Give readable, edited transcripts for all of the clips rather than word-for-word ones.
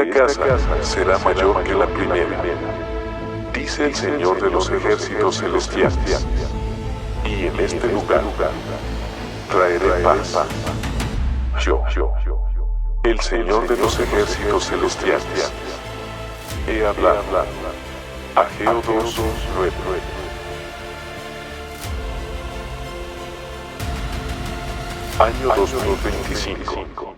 esta casa será mayor que la primera, dice el Señor de los ejércitos celestiales. Y en este lugar traeré paz. Yo, el Señor de los ejércitos celestiales, he hablado. Ageo 2:9. Año 2025.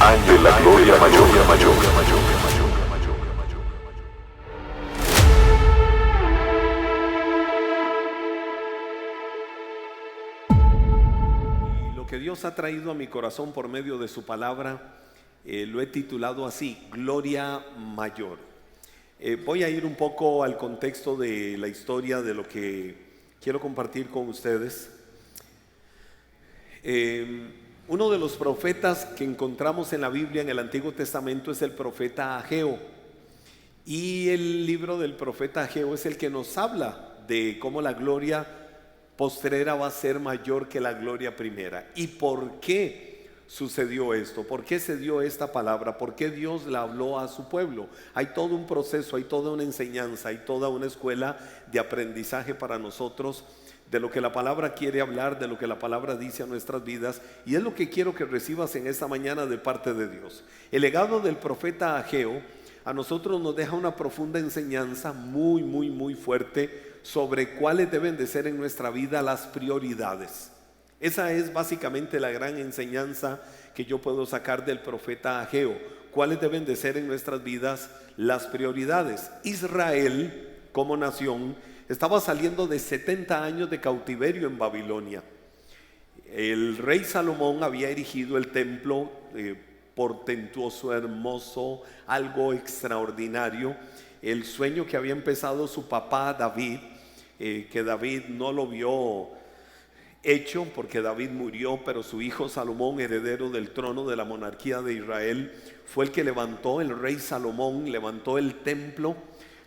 Año de la gloria mayor. Y lo que Dios ha traído a mi corazón por medio de su palabra, lo he titulado así: Gloria Mayor. Voy a ir un poco al contexto de la historia de lo que quiero compartir con ustedes. Uno de los profetas que encontramos en la Biblia, en el Antiguo Testamento, es el profeta Ageo. Y el libro del profeta Ageo es el que nos habla de cómo la gloria postrera va a ser mayor que la gloria primera. ¿Y por qué sucedió esto? ¿Por qué se dio esta palabra? ¿Por qué Dios la habló a su pueblo? Hay todo un proceso, hay toda una enseñanza, hay toda una escuela de aprendizaje para nosotros, de lo que la palabra quiere hablar, de lo que la palabra dice a nuestras vidas, y es lo que quiero que recibas en esta mañana de parte de Dios. El legado del profeta Ageo a nosotros nos deja una profunda enseñanza muy fuerte sobre cuáles deben de ser en nuestra vida las prioridades. Esa es básicamente la gran enseñanza que yo puedo sacar del profeta Ageo. ¿Cuáles deben de ser en nuestras vidas las prioridades? Israel, como nación, estaba saliendo de 70 años de cautiverio en Babilonia. El rey Salomón había erigido el templo portentoso, hermoso, algo extraordinario. El sueño que había empezado su papá David, que David no lo vio hecho porque David murió, pero su hijo Salomón, heredero del trono de la monarquía de Israel, fue el que levantó, el rey Salomón levantó el templo.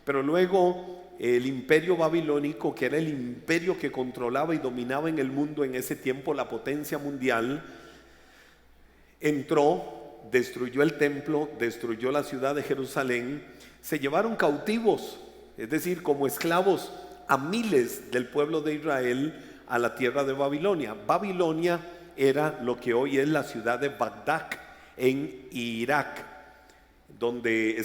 Pero luego el imperio babilónico, que era el imperio que controlaba y dominaba en el mundo en ese tiempo, la potencia mundial, entró, destruyó el templo, destruyó la ciudad de Jerusalén. Se llevaron cautivos, es decir, como esclavos, a miles del pueblo de Israel a la tierra de Babilonia. Babilonia era lo que hoy es la ciudad de Bagdad en Irak, donde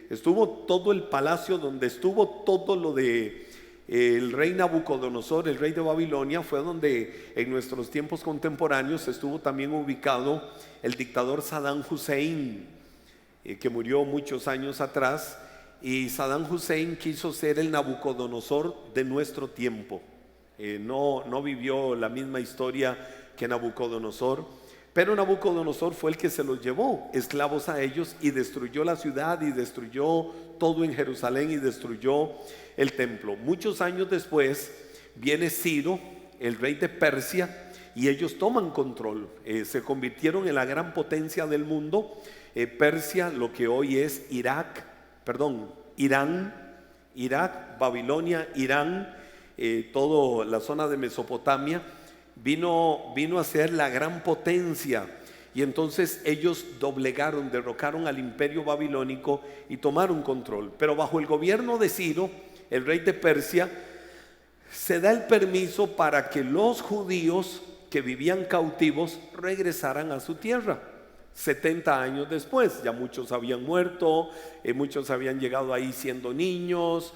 estuvo todo el palacio, donde estuvo todo lo de el rey Nabucodonosor, el rey de Babilonia. Fue donde en nuestros tiempos contemporáneos estuvo también ubicado el dictador Saddam Hussein, que murió muchos años atrás. Y Saddam Hussein quiso ser el Nabucodonosor de nuestro tiempo. No vivió la misma historia que Nabucodonosor, pero Nabucodonosor fue el que se los llevó esclavos a ellos y destruyó la ciudad y destruyó todo en Jerusalén y destruyó el templo. Muchos años después viene Ciro, el rey de Persia, y ellos toman control. Se convirtieron en la gran potencia del mundo. Persia, lo que hoy es Irán, Irak, Babilonia, Irán, toda la zona de Mesopotamia, vino a ser la gran potencia. Y entonces ellos doblegaron, derrocaron al imperio babilónico y tomaron control. Pero bajo el gobierno de Ciro, el rey de Persia, se da el permiso para que los judíos que vivían cautivos regresaran a su tierra. 70 años después, ya muchos habían muerto, muchos habían llegado ahí siendo niños,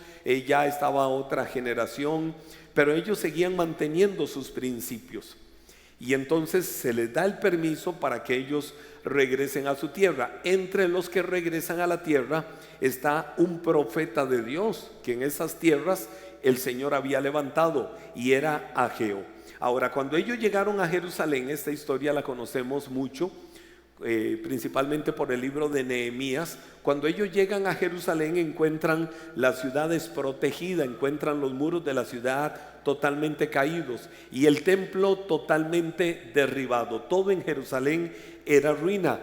ya estaba otra generación, pero ellos seguían manteniendo sus principios. Y entonces se les da el permiso para que ellos regresen a su tierra. Entre los que regresan a la tierra está un profeta de Dios, que en esas tierras el Señor había levantado, y era Ageo. Ahora, cuando ellos llegaron a Jerusalén, esta historia la conocemos mucho, principalmente por el libro de Nehemías. Cuando ellos llegan a Jerusalén, encuentran la ciudad desprotegida, encuentran los muros de la ciudad totalmente caídos y el templo totalmente derribado. Todo en Jerusalén era ruina.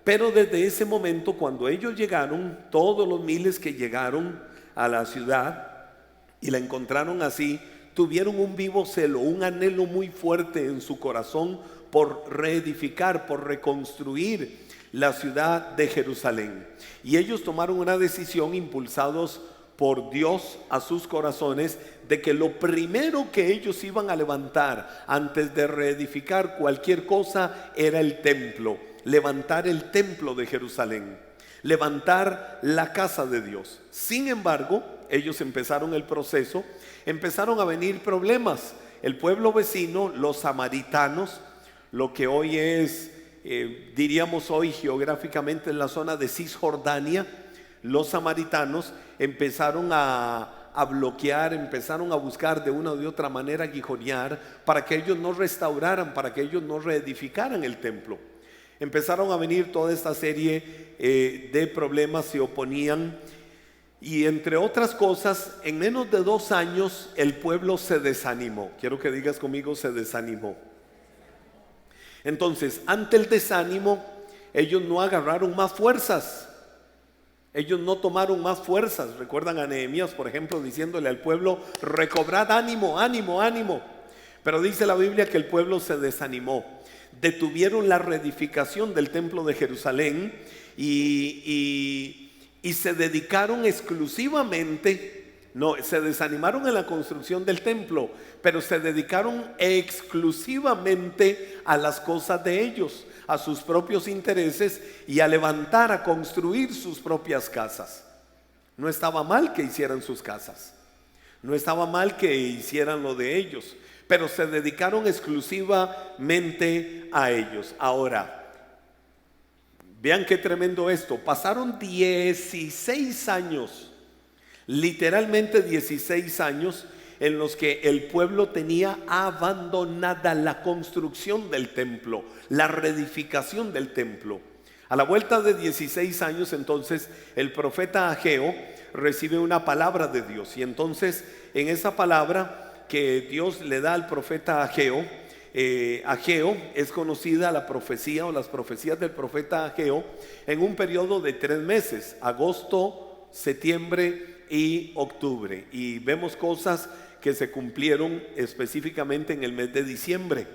Pero desde ese momento, cuando ellos llegaron, todos los miles que llegaron a la ciudad, y la encontraron así, tuvieron un vivo celo, un anhelo muy fuerte en su corazón por reedificar, por reconstruir la ciudad de Jerusalén. Y ellos tomaron una decisión, impulsados por Dios a sus corazones, de que lo primero que ellos iban a levantar antes de reedificar cualquier cosa era el templo, levantar el templo de Jerusalén, levantar la casa de Dios. Sin embargo, ellos empezaron el proceso, empezaron a venir problemas. El pueblo vecino, los samaritanos, lo que hoy es, diríamos hoy geográficamente en la zona de Cisjordania, los samaritanos empezaron a bloquear, empezaron a buscar de una u otra manera aguijonear para que ellos no restauraran, para que ellos no reedificaran el templo. Empezaron a venir toda esta serie de problemas, se oponían, y entre otras cosas, en menos de 2 años el pueblo se desanimó. Quiero que digas conmigo, se desanimó. Entonces, ante el desánimo, ellos no agarraron más fuerzas. Ellos no tomaron más fuerzas. Recuerdan a Nehemías, por ejemplo, diciéndole al pueblo: recobrad ánimo, ánimo, ánimo. Pero dice la Biblia que el pueblo se desanimó. Detuvieron la reedificación del templo de Jerusalén y se dedicaron exclusivamente, no, se desanimaron en la construcción del templo, pero se dedicaron exclusivamente a las cosas de ellos, a sus propios intereses y a levantar, a construir sus propias casas. No estaba mal que hicieran sus casas, no estaba mal que hicieran lo de ellos, pero se dedicaron exclusivamente a ellos. Ahora, vean qué tremendo esto. Pasaron 16 años, literalmente 16 años, en los que el pueblo tenía abandonada la construcción del templo, la reedificación del templo. A la vuelta de 16 años, entonces, el profeta Ageo recibe una palabra de Dios. Y entonces, en esa palabra que Dios le da al profeta Ageo, Ageo es conocida la profecía o las profecías del profeta Ageo en un periodo de 3 meses, agosto, septiembre y octubre. Y vemos cosas que se cumplieron específicamente en el mes de diciembre.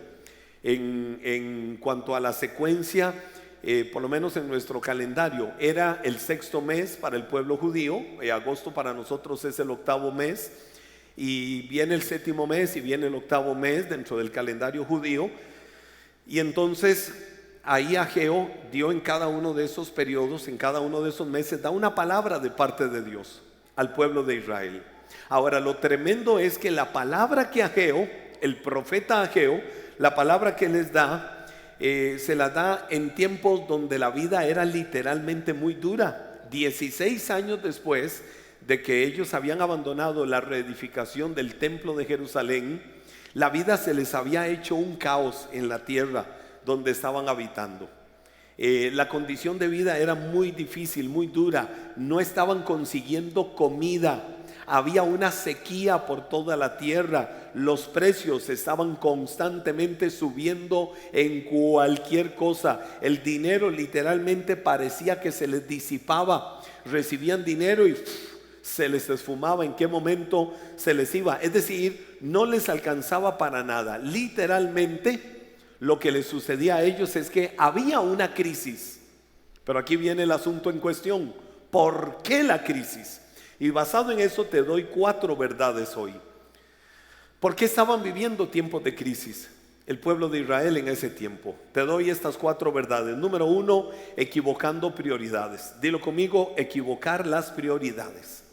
En cuanto a la secuencia, por lo menos en nuestro calendario, era el 6º mes para el pueblo judío. Agosto para nosotros es el 8º mes, y viene el 7º mes y viene el 8º mes dentro del calendario judío. Y entonces ahí Ageo dio en cada uno de esos periodos, en cada uno de esos meses, da una palabra de parte de Dios al pueblo de Israel. Ahora, lo tremendo es que la palabra que Ageo, el profeta Ageo, la palabra que les da, se la da en tiempos donde la vida era literalmente muy dura. 16 años después de que ellos habían abandonado la reedificación del templo de Jerusalén, la vida se les había hecho un caos en la tierra donde estaban habitando. La condición de vida era muy difícil, muy dura. No estaban consiguiendo comida. Había una sequía por toda la tierra. Los precios estaban constantemente subiendo en cualquier cosa. El dinero literalmente parecía que se les disipaba. Recibían dinero y se les esfumaba. ¿En qué momento se les iba? Es decir, no les alcanzaba para nada. Literalmente lo que les sucedía a ellos es que había una crisis. Pero aquí viene el asunto en cuestión. ¿Por qué la crisis? Y basado en eso te doy 4 verdades hoy. ¿Por qué estaban viviendo tiempos de crisis el pueblo de Israel en ese tiempo? Te doy estas 4 verdades. Número 1, equivocando prioridades. Dilo conmigo: equivocar las prioridades.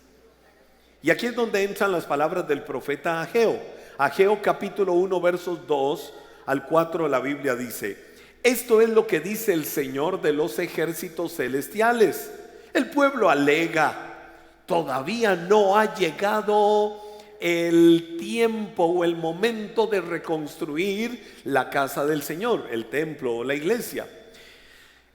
Y aquí es donde entran las palabras del profeta Ageo. Ageo capítulo 1 versos 2 al 4, la Biblia dice: esto es lo que dice el Señor de los ejércitos celestiales. El pueblo alega: todavía no ha llegado el tiempo o el momento de reconstruir la casa del Señor, el templo o la iglesia.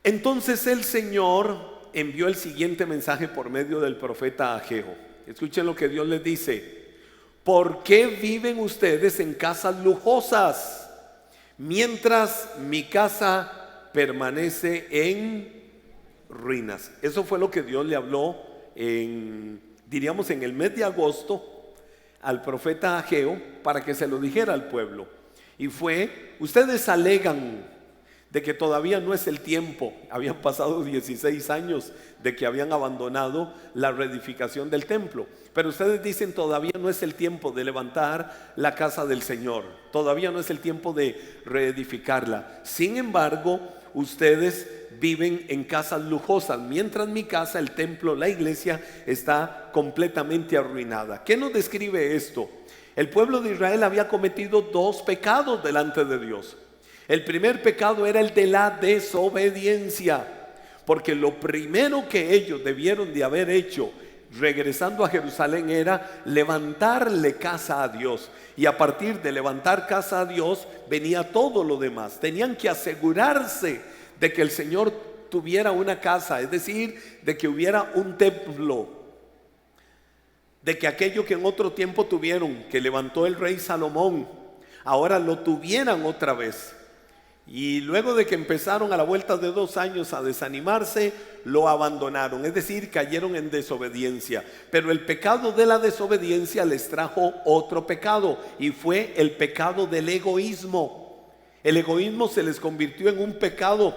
Entonces el Señor envió el siguiente mensaje por medio del profeta Ageo. Escuchen lo que Dios les dice: ¿por qué viven ustedes en casas lujosas mientras mi casa permanece en ruinas? Eso fue lo que Dios le habló diríamos en el mes de agosto, al profeta Ageo para que se lo dijera al pueblo. Y fue: ustedes alegan de que todavía no es el tiempo. Habían pasado 16 años de que habían abandonado la reedificación del templo, pero ustedes dicen: todavía no es el tiempo de levantar la casa del Señor, todavía no es el tiempo de reedificarla. Sin embargo, ustedes viven en casas lujosas, mientras mi casa, el templo, la iglesia, está completamente arruinada. ¿Qué nos describe esto? El pueblo de Israel había cometido dos pecados delante de Dios. El primer pecado era el de la desobediencia, porque lo primero que ellos debieron de haber hecho regresando a Jerusalén era levantarle casa a Dios, y a partir de levantar casa a Dios venía todo lo demás. Tenían que asegurarse de que el Señor tuviera una casa, es decir, de que hubiera un templo, de que aquello que en otro tiempo tuvieron, que levantó el rey Salomón, ahora lo tuvieran otra vez. Y luego de que empezaron a la vuelta de 2 años a desanimarse, lo abandonaron, es decir, cayeron en desobediencia. Pero el pecado de la desobediencia les trajo otro pecado, y fue el pecado del egoísmo. El egoísmo se les convirtió en un pecado,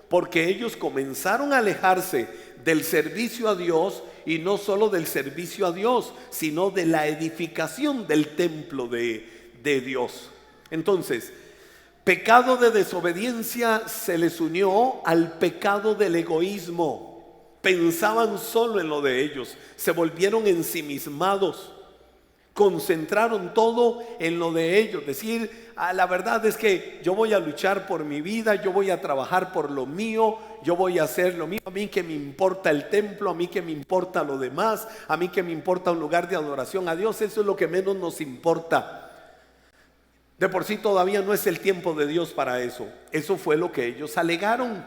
porque ellos comenzaron a alejarse del servicio a Dios, y no solo del servicio a Dios, sino de la edificación del templo de Dios. Entonces, pecado de desobediencia se les unió al pecado del egoísmo. Pensaban solo en lo de ellos, se volvieron ensimismados, concentraron todo en lo de ellos. Decir: la verdad es que yo voy a luchar por mi vida, yo voy a trabajar por lo mío, yo voy a hacer lo mío. A mí que me importa el templo, a mí que me importa lo demás, a mí que me importa un lugar de adoración a Dios, eso es lo que menos nos importa. De por sí todavía no es el tiempo de Dios para eso. Eso fue lo que ellos alegaron.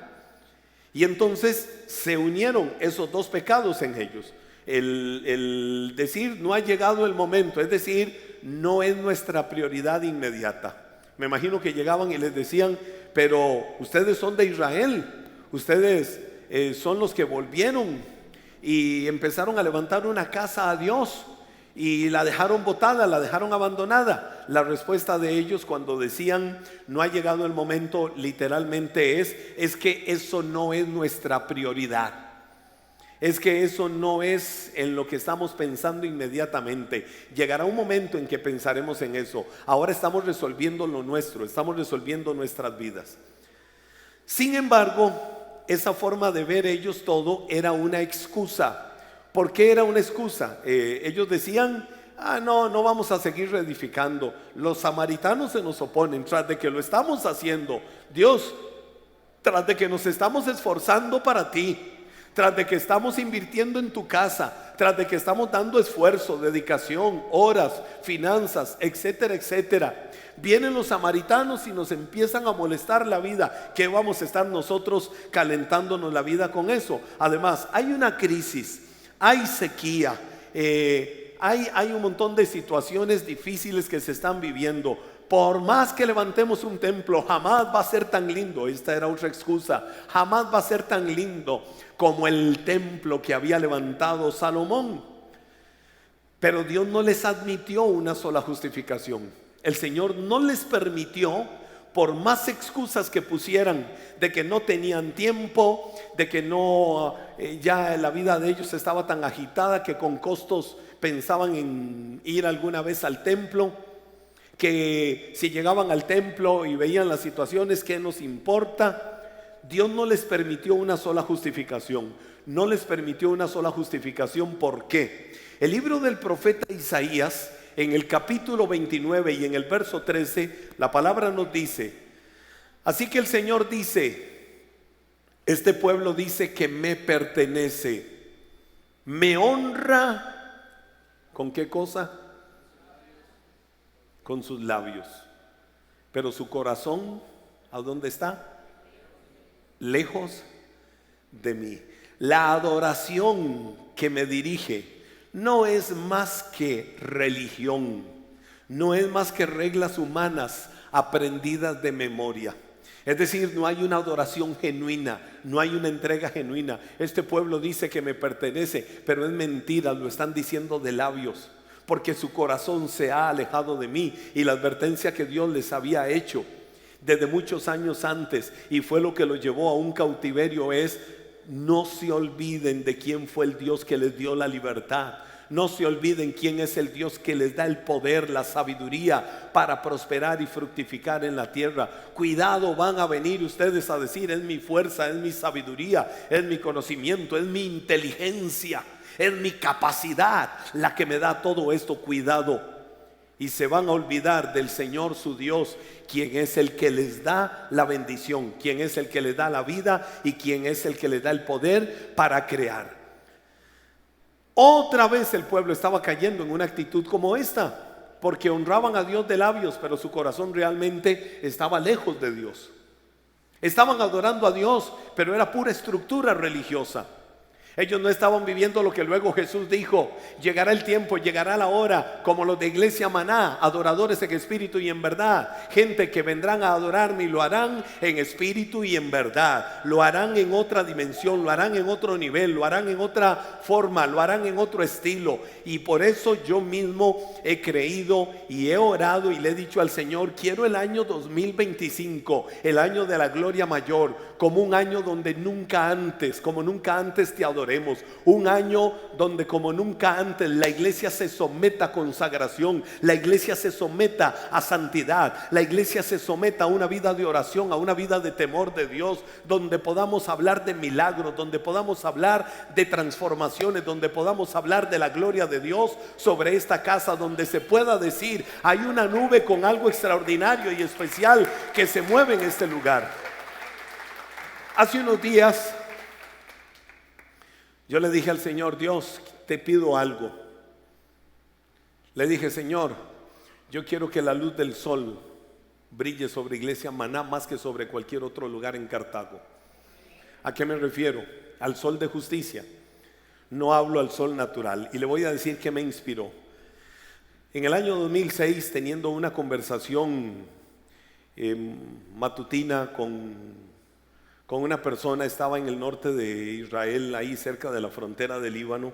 Y entonces se unieron esos dos pecados en ellos. El decir: no ha llegado el momento, es decir, no es nuestra prioridad inmediata. Me imagino que llegaban y les decían: pero ustedes son de Israel, ustedes son los que volvieron y empezaron a levantar una casa a Dios, y la dejaron botada, la dejaron abandonada. La respuesta de ellos cuando decían: no ha llegado el momento, literalmente es que eso no es nuestra prioridad. Es que eso no es en lo que estamos pensando inmediatamente. Llegará un momento en que pensaremos en eso. Ahora estamos resolviendo lo nuestro, estamos resolviendo nuestras vidas. Sin embargo, esa forma de ver ellos todo era una excusa. ¿Por qué era una excusa? Ellos decían: no vamos a seguir reedificando. Los samaritanos se nos oponen. Tras de que lo estamos haciendo, Dios, tras de que nos estamos esforzando para ti, tras de que estamos invirtiendo en tu casa, tras de que estamos dando esfuerzo, dedicación, horas, finanzas, etcétera, etcétera, vienen los samaritanos y nos empiezan a molestar la vida. ¿Qué vamos a estar nosotros calentándonos la vida con eso? Además, hay una crisis, hay sequía, hay un montón de situaciones difíciles que se están viviendo. Por más que levantemos un templo, jamás va a ser tan lindo. Esta era otra excusa: jamás va a ser tan lindo como el templo que había levantado Salomón. Pero Dios no les admitió una sola justificación. El Señor no les permitió, por más excusas que pusieran, de que no tenían tiempo, de que no, ya la vida de ellos estaba tan agitada que con costos pensaban en ir alguna vez al templo, que si llegaban al templo y veían las situaciones, ¿qué nos importa? Dios no les permitió una sola justificación. No les permitió una sola justificación. ¿Por qué? El libro del profeta Isaías, en el capítulo 29 y en el verso 13, la palabra nos dice: así que el Señor dice, este pueblo dice que me pertenece, me honra, ¿con qué cosa? Con sus labios, pero su corazón, ¿a dónde está? Lejos de mí. La adoración que me dirige no es más que religión, no es más que reglas humanas aprendidas de memoria. Es decir, no hay una adoración genuina, no hay una entrega genuina. Este pueblo dice que me pertenece, pero es mentira, lo están diciendo de labios, porque su corazón se ha alejado de mí. Y la advertencia que Dios les había hecho desde muchos años antes, y fue lo que los llevó a un cautiverio, es: no se olviden de quién fue el Dios que les dio la libertad. No se olviden quién es el Dios que les da el poder, la sabiduría para prosperar y fructificar en la tierra. Cuidado, van a venir ustedes a decir: es mi fuerza, es mi sabiduría, es mi conocimiento, es mi inteligencia, es mi capacidad la que me da todo esto. Cuidado. Y se van a olvidar del Señor su Dios, quien es el que les da la bendición, quien es el que les da la vida y quien es el que les da el poder para crear. Otra vez el pueblo estaba cayendo en una actitud como esta, porque honraban a Dios de labios, pero su corazón realmente estaba lejos de Dios. Estaban adorando a Dios, pero era pura estructura religiosa. Ellos no estaban viviendo lo que luego Jesús dijo: llegará el tiempo, llegará la hora, como los de Iglesia Maná, adoradores en espíritu y en verdad. Gente que vendrán a adorarme y lo harán en espíritu y en verdad. Lo harán en otra dimensión, lo harán en otro nivel, lo harán en otra forma, lo harán en otro estilo. Y por eso yo mismo he creído y he orado y le he dicho al Señor: quiero el año 2025, el año de la gloria mayor, como un año donde nunca antes, como nunca antes te adoremos. Un año donde como nunca antes la iglesia se someta a consagración, la iglesia se someta a santidad, la iglesia se someta a una vida de oración, a una vida de temor de Dios, donde podamos hablar de milagros, donde podamos hablar de transformaciones, donde podamos hablar de la gloria de Dios sobre esta casa, donde se pueda decir: hay una nube con algo extraordinario y especial que se mueve en este lugar. Hace unos días yo le dije al Señor: Dios, te pido algo. Le dije: Señor, yo quiero que la luz del sol brille sobre Iglesia Maná más que sobre cualquier otro lugar en Cartago. ¿A qué me refiero? Al sol de justicia. No hablo al sol natural. Y le voy a decir qué me inspiró. En el año 2006, teniendo una conversación matutina con una persona, estaba en el norte de Israel, ahí cerca de la frontera del Líbano.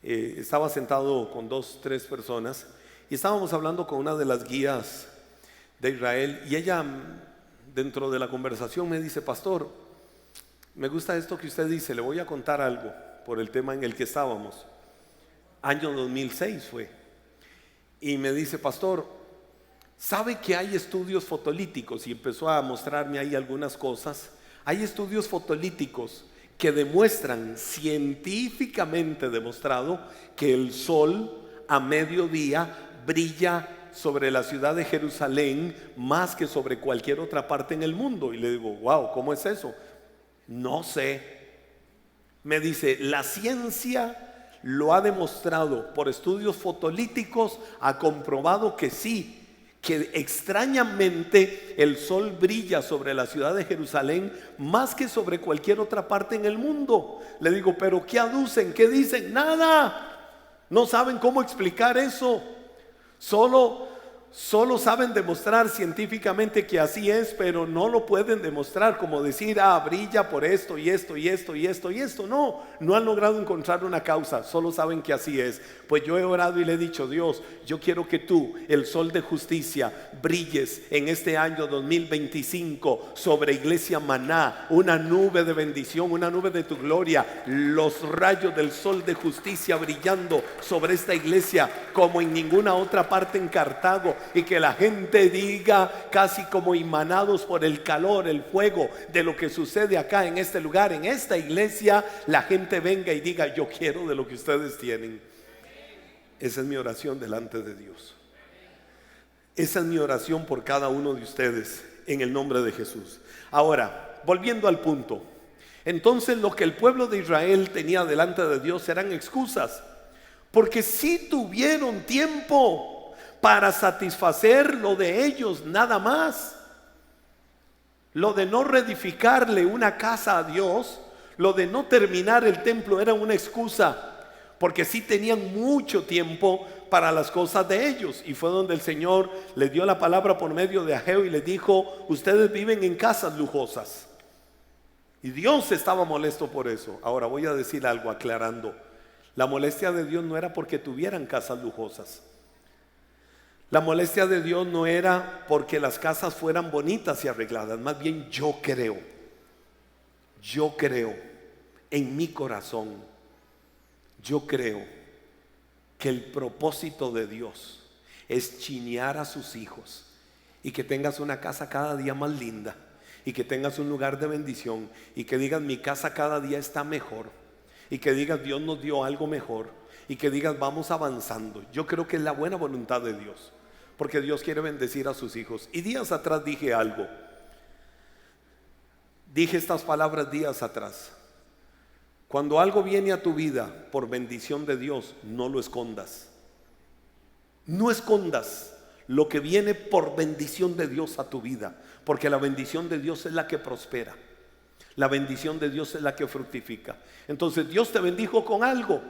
Estaba sentado con 2, 3 personas y estábamos hablando con una de las guías de Israel, y ella, dentro de la conversación, me dice: pastor, me gusta esto que usted dice, le voy a contar algo por el tema en el que estábamos. Año 2006 fue. Y me dice: pastor, ¿sabe que hay estudios fotolíticos? Y empezó a mostrarme ahí algunas cosas. Hay estudios fotolíticos que demuestran, científicamente demostrado, que el sol a mediodía brilla sobre la ciudad de Jerusalén más que sobre cualquier otra parte en el mundo. Y le digo: wow, ¿cómo es eso? No sé. Me dice: la ciencia lo ha demostrado por estudios fotolíticos, ha comprobado que sí, que extrañamente el sol brilla sobre la ciudad de Jerusalén más que sobre cualquier otra parte en el mundo. Le digo: pero ¿qué aducen? ¿Qué dicen? Nada. No saben cómo explicar eso. Solo saben demostrar científicamente que así es, pero no lo pueden demostrar como decir: brilla por esto y esto y esto y esto y esto. No han logrado encontrar una causa, solo saben que así es. Pues yo he orado y le he dicho: Dios, yo quiero que tú, el sol de justicia, brilles en este año 2025 sobre Iglesia Maná, una nube de bendición, una nube de tu gloria, los rayos del sol de justicia brillando sobre esta iglesia como en ninguna otra parte en Cartago. Y que la gente diga, casi como emanados por el calor, el fuego de lo que sucede acá en este lugar, en esta iglesia, la gente venga y diga: yo quiero de lo que ustedes tienen. Esa es mi oración delante de Dios. Esa es mi oración por cada uno de ustedes, en el nombre de Jesús. Ahora, volviendo al punto, entonces lo que el pueblo de Israel tenía delante de Dios eran excusas, porque sí tuvieron tiempo para satisfacer lo de ellos, nada más. Lo de no reedificarle una casa a Dios, lo de no terminar el templo, era una excusa, porque sí tenían mucho tiempo para las cosas de ellos. Y fue donde el Señor les dio la palabra por medio de Ageo y les dijo: ustedes viven en casas lujosas. Y Dios estaba molesto por eso. Ahora voy a decir algo aclarando. La molestia de Dios no era porque tuvieran casas lujosas. La molestia de Dios no era porque las casas fueran bonitas y arregladas. Más bien yo creo en mi corazón, yo creo que el propósito de Dios es chinear a sus hijos y que tengas una casa cada día más linda y que tengas un lugar de bendición y que digas mi casa cada día está mejor y que digas Dios nos dio algo mejor y que digas vamos avanzando. Yo creo que es la buena voluntad de Dios, porque Dios quiere bendecir a sus hijos. Y días atrás dije algo, dije estas palabras días atrás: cuando algo viene a tu vida por bendición de Dios, no lo escondas. No escondas lo que viene por bendición de Dios a tu vida, porque la bendición de Dios es la que prospera. La bendición de Dios es la que fructifica. Entonces Dios te bendijo con algo,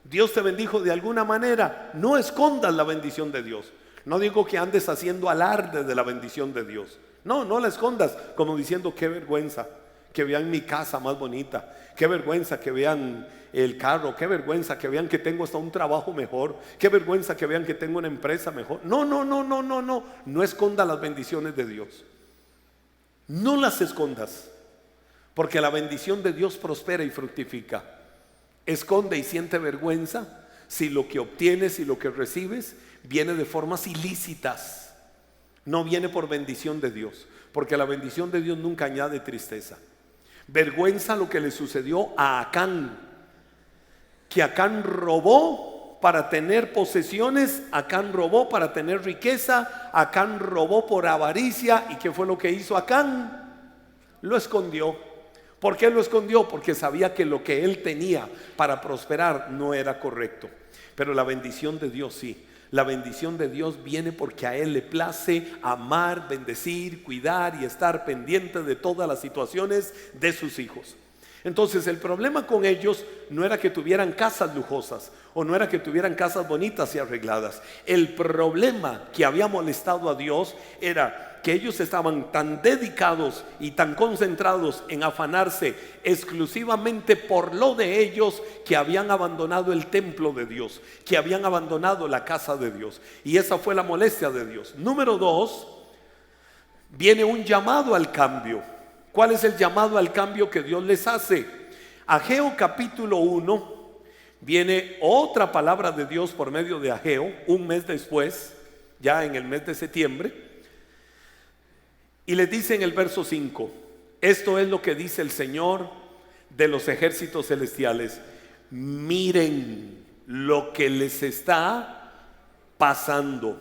Dios te bendijo de alguna manera. No escondas la bendición de Dios. No digo que andes haciendo alarde de la bendición de Dios. No, no la escondas como diciendo qué vergüenza que vean mi casa más bonita, qué vergüenza que vean el carro, qué vergüenza que vean que tengo hasta un trabajo mejor, qué vergüenza que vean que tengo una empresa mejor. No escondas las bendiciones de Dios. No las escondas, porque la bendición de Dios prospera y fructifica. Esconde y siente vergüenza si lo que obtienes y lo que recibes viene de formas ilícitas, no viene por bendición de Dios, porque la bendición de Dios nunca añade tristeza. Vergüenza lo que le sucedió a Acán, que Acán robó para tener posesiones, Acán robó para tener riqueza, Acán robó por avaricia. ¿Y qué fue lo que hizo Acán? Lo escondió. ¿Por qué lo escondió? Porque sabía que lo que él tenía para prosperar no era correcto. Pero la bendición de Dios sí. La bendición de Dios viene porque a Él le place amar, bendecir, cuidar y estar pendiente de todas las situaciones de sus hijos. Entonces el problema con ellos no era que tuvieran casas lujosas o no era que tuvieran casas bonitas y arregladas. El problema que había molestado a Dios era que ellos estaban tan dedicados y tan concentrados en afanarse exclusivamente por lo de ellos, que habían abandonado el templo de Dios, que habían abandonado la casa de Dios. Y esa fue la molestia de Dios. Número 2, viene un llamado al cambio. ¿Cuál es el llamado al cambio que Dios les hace? Ageo capítulo 1, viene otra palabra de Dios por medio de Ageo, un mes después, ya en el mes de septiembre. Y les dice en el verso 5, esto es lo que dice el Señor de los ejércitos celestiales: miren lo que les está pasando.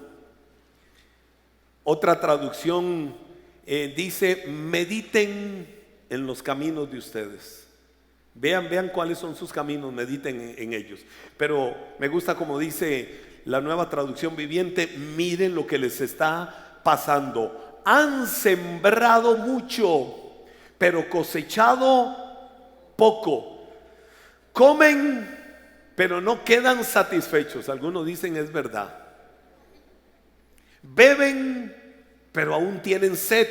Otra traducción dice: mediten en los caminos de ustedes. Vean cuáles son sus caminos, mediten en ellos. Pero me gusta como dice la Nueva Traducción Viviente: miren lo que les está pasando. Han sembrado mucho, pero cosechado poco. Comen, pero no quedan satisfechos. Algunos dicen es verdad. Beben, pero aún tienen sed.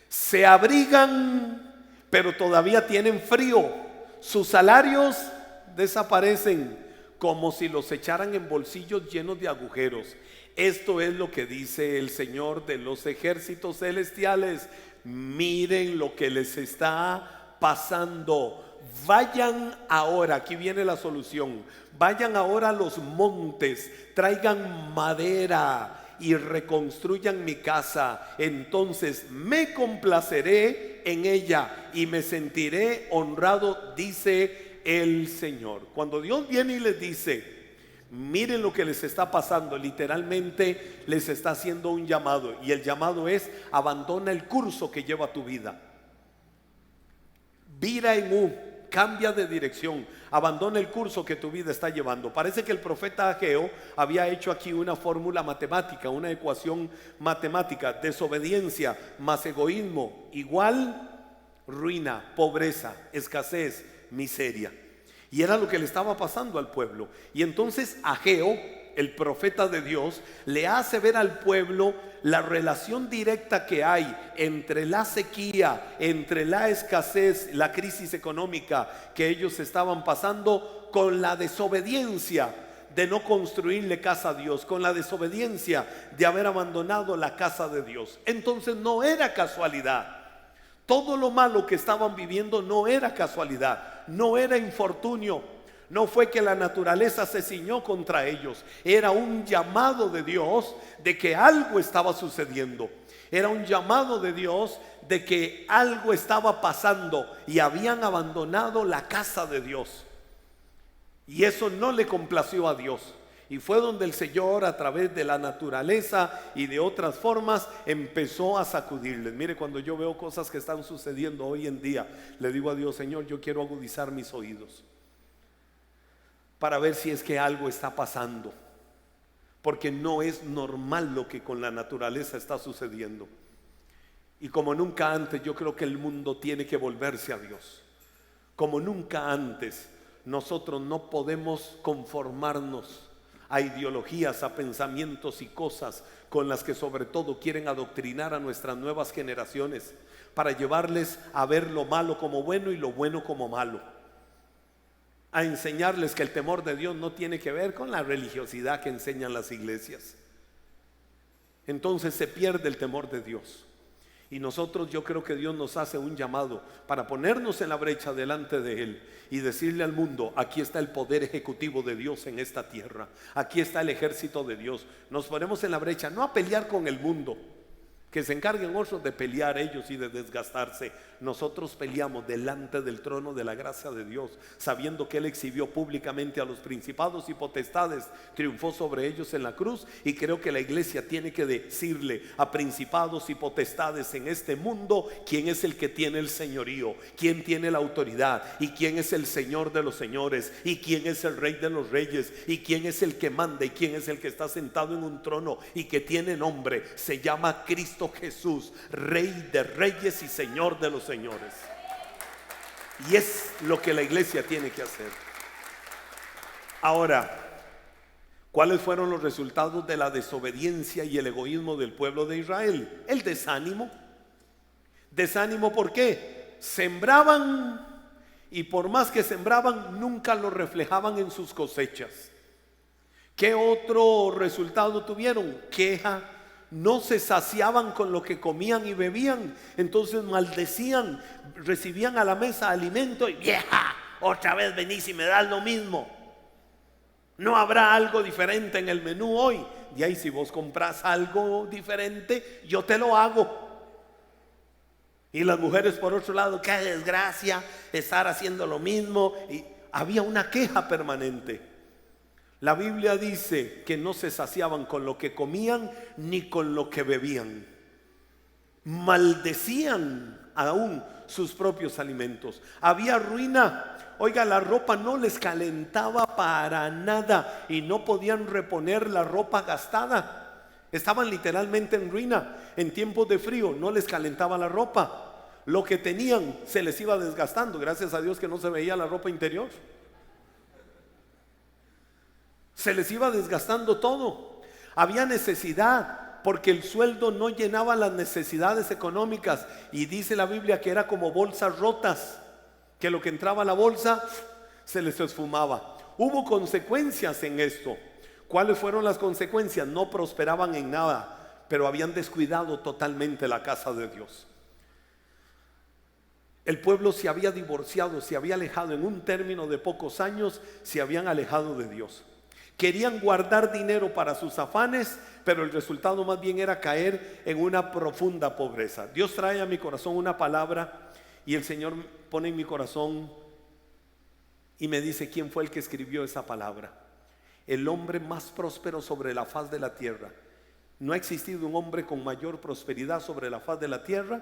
Se abrigan, pero todavía tienen frío. Sus salarios desaparecen como si los echaran en bolsillos llenos de agujeros. Esto es lo que dice el Señor de los ejércitos celestiales: miren lo que les está pasando. Vayan ahora, aquí viene la solución. Vayan ahora a los montes, traigan madera y reconstruyan mi casa. Entonces me complaceré en ella y me sentiré honrado, dice el Señor. Cuando Dios viene y les dice: miren lo que les está pasando, literalmente les está haciendo un llamado. Y el llamado es: abandona el curso que lleva tu vida. Vira en U, cambia de dirección, abandona el curso que tu vida está llevando. Parece que el profeta Ageo había hecho aquí una fórmula matemática, una ecuación matemática: desobediencia más egoísmo igual ruina, pobreza, escasez, miseria. Y era lo que le estaba pasando al pueblo. Y entonces Ageo, el profeta de Dios, le hace ver al pueblo la relación directa que hay entre la sequía, entre la escasez, la crisis económica que ellos estaban pasando, con la desobediencia de no construirle casa a Dios, con la desobediencia de haber abandonado la casa de Dios. Entonces no era casualidad. Todo lo malo que estaban viviendo no era casualidad, no era infortunio. No fue que la naturaleza se ciñó contra ellos. Era un llamado de Dios de que algo estaba sucediendo. Era un llamado de Dios de que algo estaba pasando y habían abandonado la casa de Dios. Y eso no le complació a Dios. Y fue donde el Señor, a través de la naturaleza y de otras formas, empezó a sacudirles. Mire, cuando yo veo cosas que están sucediendo hoy en día, le digo a Dios: Señor, yo quiero agudizar mis oídos para ver si es que algo está pasando, porque no es normal lo que con la naturaleza está sucediendo. Y como nunca antes, yo creo que el mundo tiene que volverse a Dios. Como nunca antes, nosotros no podemos conformarnos a ideologías, a pensamientos y cosas con las que sobre todo quieren adoctrinar a nuestras nuevas generaciones, para llevarles a ver lo malo como bueno y lo bueno como malo, a enseñarles que el temor de Dios no tiene que ver con la religiosidad que enseñan las iglesias. Entonces se pierde el temor de Dios. Y nosotros, yo creo que Dios nos hace un llamado para ponernos en la brecha delante de Él y decirle al mundo: aquí está el poder ejecutivo de Dios en esta tierra, aquí está el ejército de Dios. Nos ponemos en la brecha, no a pelear con el mundo, que se encarguen otros de pelear ellos y de desgastarse. Nosotros peleamos delante del trono de la gracia de Dios, sabiendo que Él exhibió públicamente a los principados y potestades, triunfó sobre ellos en la cruz. Y creo que la iglesia tiene que decirle a principados y potestades en este mundo quién es el que tiene el señorío, quién tiene la autoridad, y quién es el Señor de los señores, y quién es el Rey de los reyes, y quién es el que manda, y quién es el que está sentado en un trono y que tiene nombre. Se llama Cristo Jesús, Rey de reyes y Señor de los señores. Y es lo que la iglesia tiene que hacer. Ahora, ¿cuáles fueron los resultados de la desobediencia y el egoísmo del pueblo de Israel? El desánimo. Desánimo, ¿por qué? Sembraban, y por más que sembraban, nunca lo reflejaban en sus cosechas. ¿Qué otro resultado tuvieron? Queja. No se saciaban con lo que comían y bebían, entonces maldecían. Recibían a la mesa alimento y: vieja, otra vez venís y me das lo mismo. No habrá algo diferente en el menú hoy. Y ahí, si vos compras algo diferente, yo te lo hago. Y las mujeres, por otro lado: qué desgracia estar haciendo lo mismo. Y había una queja permanente. La Biblia dice que no se saciaban con lo que comían ni con lo que bebían. Maldecían aún sus propios alimentos. Había ruina. Oiga, la ropa no les calentaba para nada y no podían reponer la ropa gastada. Estaban literalmente en ruina. En tiempos de frío no les calentaba la ropa. Lo que tenían se les iba desgastando. Gracias a Dios que no se veía la ropa interior. Se les iba desgastando todo. Había necesidad, porque el sueldo no llenaba las necesidades económicas. Y dice la Biblia que era como bolsas rotas, que lo que entraba a la bolsa se les esfumaba. Hubo consecuencias en esto. ¿Cuáles fueron las consecuencias? No prosperaban en nada, pero habían descuidado totalmente la casa de Dios. El pueblo se había divorciado, se había alejado. En un término de pocos años se habían alejado de Dios. Querían guardar dinero para sus afanes, pero el resultado más bien era caer en una profunda pobreza. Dios trae a mi corazón una palabra y el Señor pone en mi corazón y me dice: ¿quién fue el que escribió esa palabra? El hombre más próspero sobre la faz de la tierra. No ha existido un hombre con mayor prosperidad sobre la faz de la tierra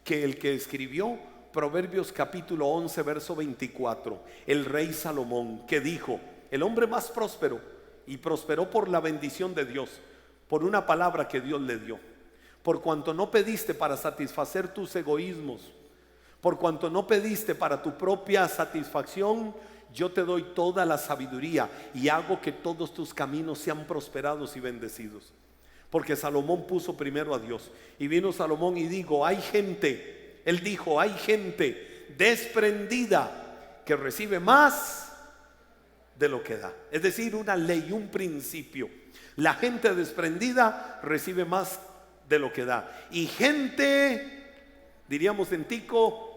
que el que escribió Proverbios capítulo 11 verso 24, el rey Salomón, que dijo: el hombre más próspero, y prosperó por la bendición de Dios, por una palabra que Dios le dio. Por cuanto no pediste para satisfacer tus egoísmos, por cuanto no pediste para tu propia satisfacción, yo te doy toda la sabiduría y hago que todos tus caminos sean prosperados y bendecidos. Porque Salomón puso primero a Dios. Y vino Salomón y dijo: hay gente, él dijo, hay gente desprendida que recibe más de lo que da. Es decir, una ley, un principio. La gente desprendida recibe más de lo que da. Y gente, diríamos en tico,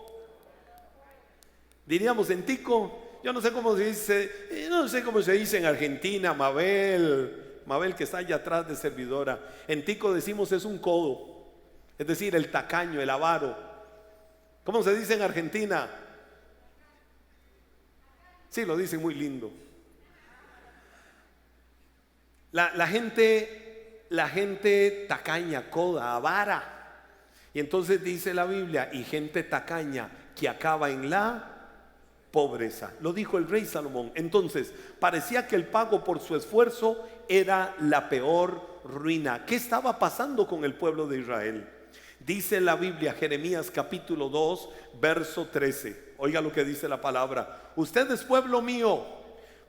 yo no sé cómo se dice, en Argentina, Mabel que está allá atrás de servidora. En tico decimos es un codo, es decir, el tacaño, el avaro. ¿Cómo se dice en Argentina? Sí, lo dicen muy lindo. La gente tacaña, coda, avara. Y entonces dice la Biblia, y gente tacaña que acaba en la pobreza. Lo dijo el rey Salomón. Entonces, parecía que el pago por su esfuerzo era la peor ruina. ¿Qué estaba pasando con el pueblo de Israel? Dice la Biblia, Jeremías capítulo 2, verso 13. Oiga lo que dice la palabra. Ustedes, pueblo mío,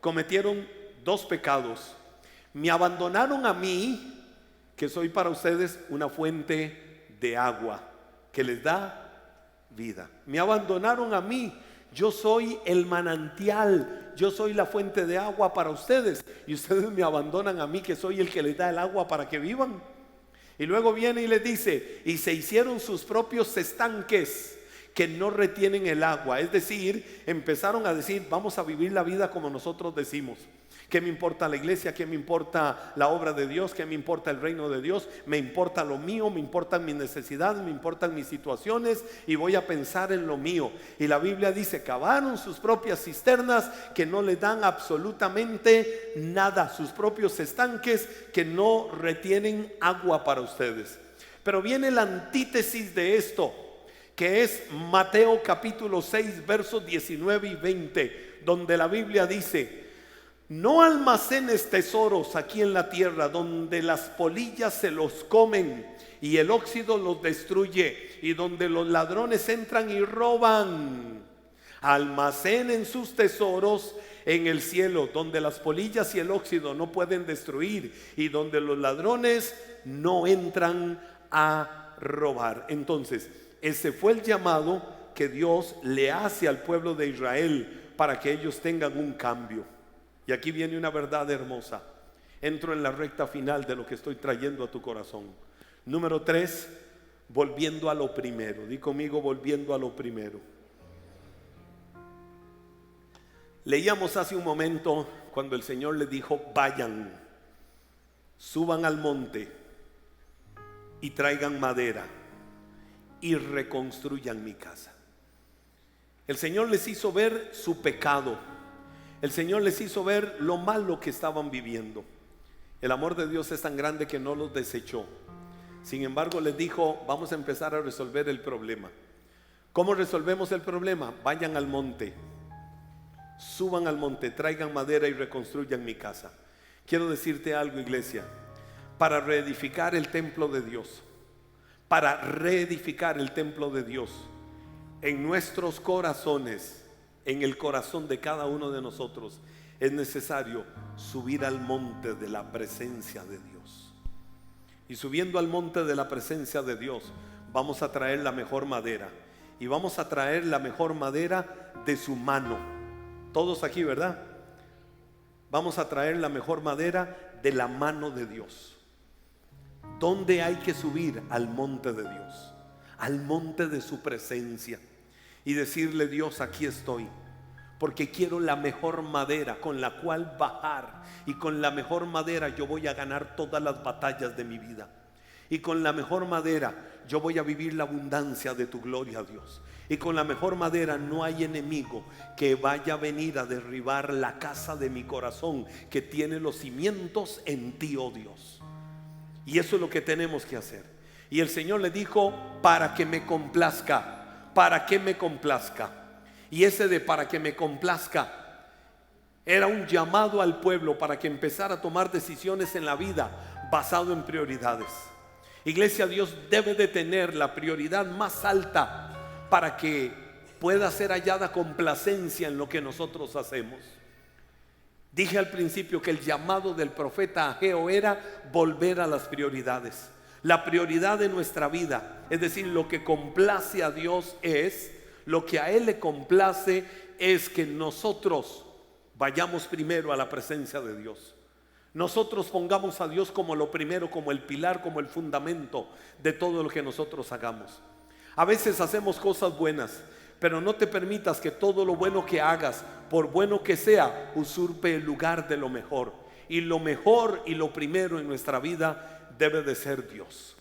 cometieron dos pecados. Me abandonaron a mí, que soy para ustedes una fuente de agua que les da vida. Me abandonaron a mí. Yo soy el manantial, yo soy la fuente de agua para ustedes, y ustedes me abandonan a mí, que soy el que les da el agua para que vivan. Y luego viene y les dice, y se hicieron sus propios estanques que no retienen el agua. Es decir, empezaron a decir, vamos a vivir la vida como nosotros decimos. ¿Qué me importa la iglesia? ¿Qué me importa la obra de Dios? ¿Qué me importa el reino de Dios? Me importa lo mío, me importan mis necesidades, me importan mis situaciones, y voy a pensar en lo mío. Y la Biblia dice, cavaron sus propias cisternas que no le dan absolutamente nada, sus propios estanques que no retienen agua para ustedes. Pero viene la antítesis de esto, que es Mateo capítulo 6, versos 19 y 20, donde la Biblia dice, no almacenes tesoros aquí en la tierra, donde las polillas se los comen y el óxido los destruye, y donde los ladrones entran y roban. Almacenen sus tesoros en el cielo, donde las polillas y el óxido no pueden destruir, y donde los ladrones no entran a robar. Entonces, ese fue el llamado que Dios le hace al pueblo de Israel para que ellos tengan un cambio. Y aquí viene una verdad hermosa. Entro en la recta final de lo que estoy trayendo a tu corazón. Número 3, volviendo a lo primero. Di conmigo, volviendo a lo primero. Leíamos hace un momento cuando el Señor le dijo, vayan, suban al monte y traigan madera y reconstruyan mi casa. El Señor les hizo ver su pecado. El Señor les hizo ver lo malo que estaban viviendo. El amor de Dios es tan grande que no los desechó. Sin embargo, les dijo, vamos a empezar a resolver el problema. ¿Cómo resolvemos el problema? Vayan al monte, suban al monte, traigan madera y reconstruyan mi casa. Quiero decirte algo, iglesia. Para reedificar el templo de Dios, en nuestros corazones, en el corazón de cada uno de nosotros, es necesario subir al monte de la presencia de Dios. Y subiendo al monte de la presencia de Dios, vamos a traer la mejor madera. Y vamos a traer la mejor madera de su mano. Todos aquí, ¿verdad? Vamos a traer la mejor madera de la mano de Dios. ¿Dónde hay que subir? Al monte de Dios, al monte de su presencia, y decirle, Dios, aquí estoy, porque quiero la mejor madera con la cual bajar, y con la mejor madera yo voy a ganar todas las batallas de mi vida, y con la mejor madera yo voy a vivir la abundancia de tu gloria, Dios. Y con la mejor madera no hay enemigo que vaya a venir a derribar la casa de mi corazón, que tiene los cimientos en ti, oh Dios. Y eso es lo que tenemos que hacer. Y el Señor le dijo, para que me complazca. Para que me complazca. Y ese de para que me complazca era un llamado al pueblo para que empezara a tomar decisiones en la vida basado en prioridades. Iglesia, Dios debe de tener la prioridad más alta para que pueda ser hallada complacencia en lo que nosotros hacemos. Dije al principio que el llamado del profeta Ageo era volver a las prioridades. La prioridad de nuestra vida, es decir, lo que complace a Dios lo que a Él le complace es que nosotros vayamos primero a la presencia de Dios. Nosotros pongamos a Dios como lo primero, como el pilar, como el fundamento de todo lo que nosotros hagamos. A veces hacemos cosas buenas, pero no te permitas que todo lo bueno que hagas, por bueno que sea, usurpe el lugar de lo mejor. Y lo mejor y lo primero en nuestra vida debe de ser Dios.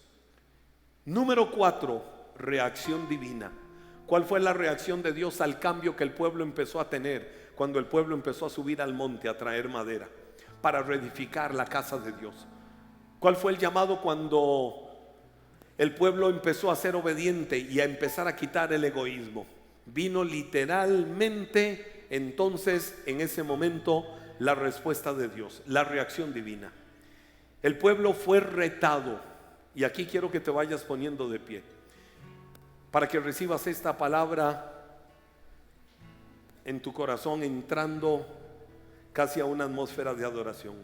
Número 4, reacción divina. ¿Cuál fue la reacción de Dios al cambio que el pueblo empezó a tener cuando el pueblo empezó a subir al monte a traer madera para reedificar la casa de Dios? ¿Cuál fue el llamado cuando el pueblo empezó a ser obediente y a empezar a quitar el egoísmo? Vino literalmente entonces en ese momento la respuesta de Dios, la reacción divina. El pueblo fue retado, y aquí quiero que te vayas poniendo de pie para que recibas esta palabra en tu corazón, entrando casi a una atmósfera de adoración.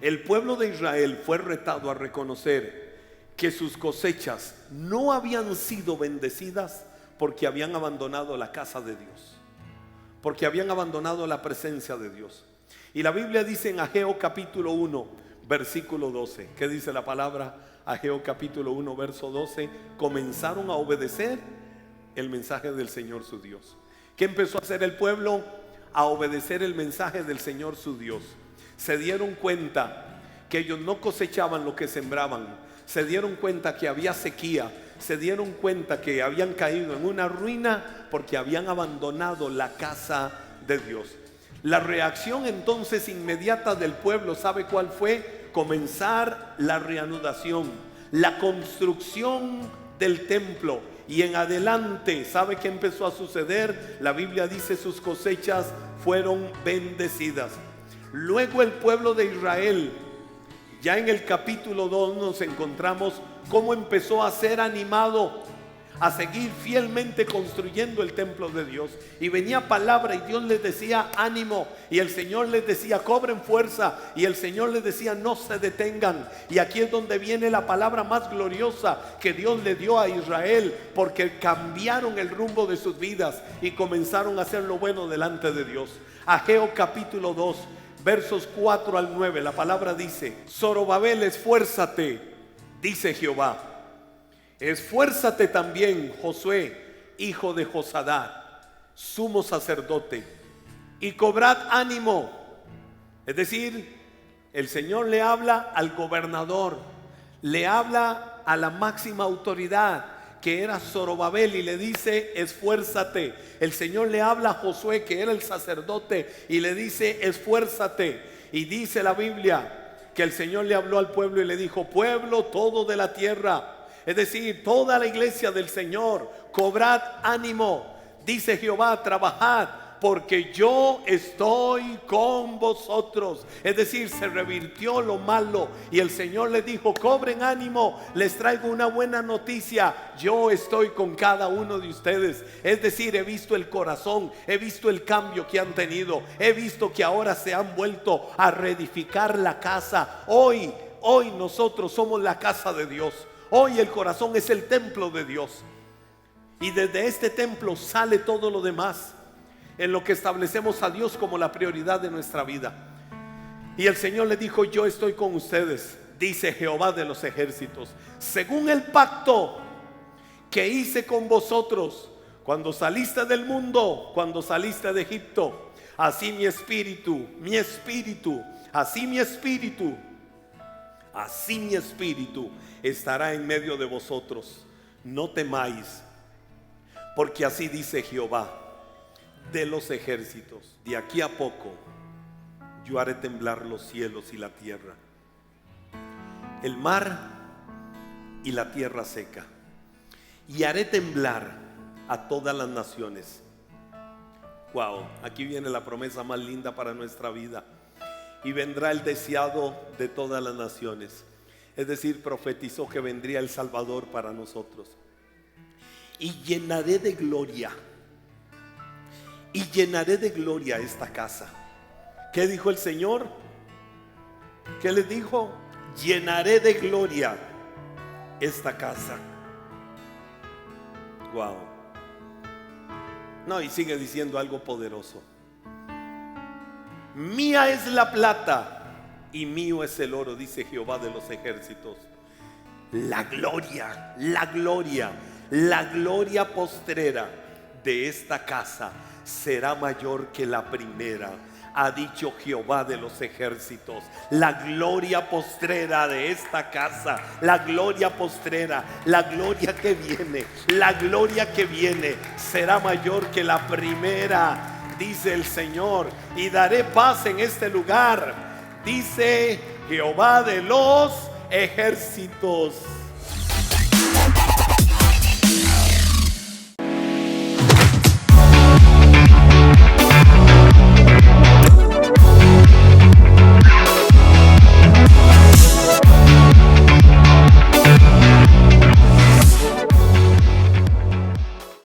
El pueblo de Israel fue retado a reconocer que sus cosechas no habían sido bendecidas porque habían abandonado la casa de Dios, porque habían abandonado la presencia de Dios. Y la Biblia dice en Ageo capítulo 1 versículo 12, ¿qué dice la palabra? Ageo capítulo 1 verso 12: comenzaron a obedecer el mensaje del Señor su Dios. ¿Qué empezó a hacer el pueblo? A obedecer el mensaje del Señor su Dios. Se dieron cuenta que ellos no cosechaban lo que sembraban. Se dieron cuenta que había sequía. Se dieron cuenta que habían caído en una ruina porque habían abandonado la casa de Dios. La reacción entonces inmediata del pueblo, ¿sabe cuál fue? Comenzar la reanudación, la construcción del templo. Y en adelante, ¿sabe qué empezó a suceder? La Biblia dice: sus cosechas fueron bendecidas. Luego el pueblo de Israel, ya en el capítulo 2 nos encontramos cómo empezó a ser animado a seguir fielmente construyendo el templo de Dios. Y venía palabra y Dios les decía: ánimo. Y el Señor les decía: cobren fuerza. Y el Señor les decía: no se detengan. Y aquí es donde viene la palabra más gloriosa que Dios le dio a Israel, porque cambiaron el rumbo de sus vidas y comenzaron a hacer lo bueno delante de Dios. Ageo capítulo 2 versos 4 al 9, la palabra dice: Zorobabel, esfuérzate, dice Jehová. Esfuérzate también, Josué, hijo de Josadat, sumo sacerdote, y cobrad ánimo. Es decir, el Señor le habla al gobernador, le habla a la máxima autoridad, que era Zorobabel, y le dice: esfuérzate. El Señor le habla a Josué, que era el sacerdote, y le dice: esfuérzate. Y dice la Biblia que el Señor le habló al pueblo y le dijo: pueblo todo de la tierra, es decir, toda la iglesia del Señor, cobrad ánimo, dice Jehová, trabajad, porque yo estoy con vosotros. Es decir, se revirtió lo malo y el Señor les dijo: cobren ánimo, les traigo una buena noticia, yo estoy con cada uno de ustedes. Es decir, he visto el corazón, he visto el cambio que han tenido, he visto que ahora se han vuelto a reedificar la casa. Hoy nosotros somos la casa de Dios. Hoy el corazón es el templo de Dios, y desde este templo sale todo lo demás, en lo que establecemos a Dios como la prioridad de nuestra vida. Y el Señor le dijo: yo estoy con ustedes, dice Jehová de los ejércitos, según el pacto que hice con vosotros cuando saliste del mundo, cuando saliste de Egipto. Así mi espíritu, así mi espíritu estará en medio de vosotros. No temáis, porque así dice Jehová de los ejércitos: de aquí a poco yo haré temblar los cielos y la tierra, el mar y la tierra seca, y haré temblar a todas las naciones. Wow, aquí viene la promesa más linda para nuestra vida. Y vendrá el deseado de todas las naciones. Es decir, profetizó que vendría el Salvador para nosotros. Y llenaré de gloria esta casa. ¿Qué dijo el Señor? ¿Qué les dijo? Llenaré de gloria esta casa. Wow. No, y sigue diciendo algo poderoso. Mía es la plata y mío es el oro, dice Jehová de los ejércitos. La gloria, la gloria, la gloria postrera de esta casa será mayor que la primera, ha dicho Jehová de los ejércitos. La gloria postrera de esta casa, la gloria postrera, la gloria que viene, la gloria que viene será mayor que la primera, dice el Señor. Y daré paz en este lugar, dice Jehová de los ejércitos.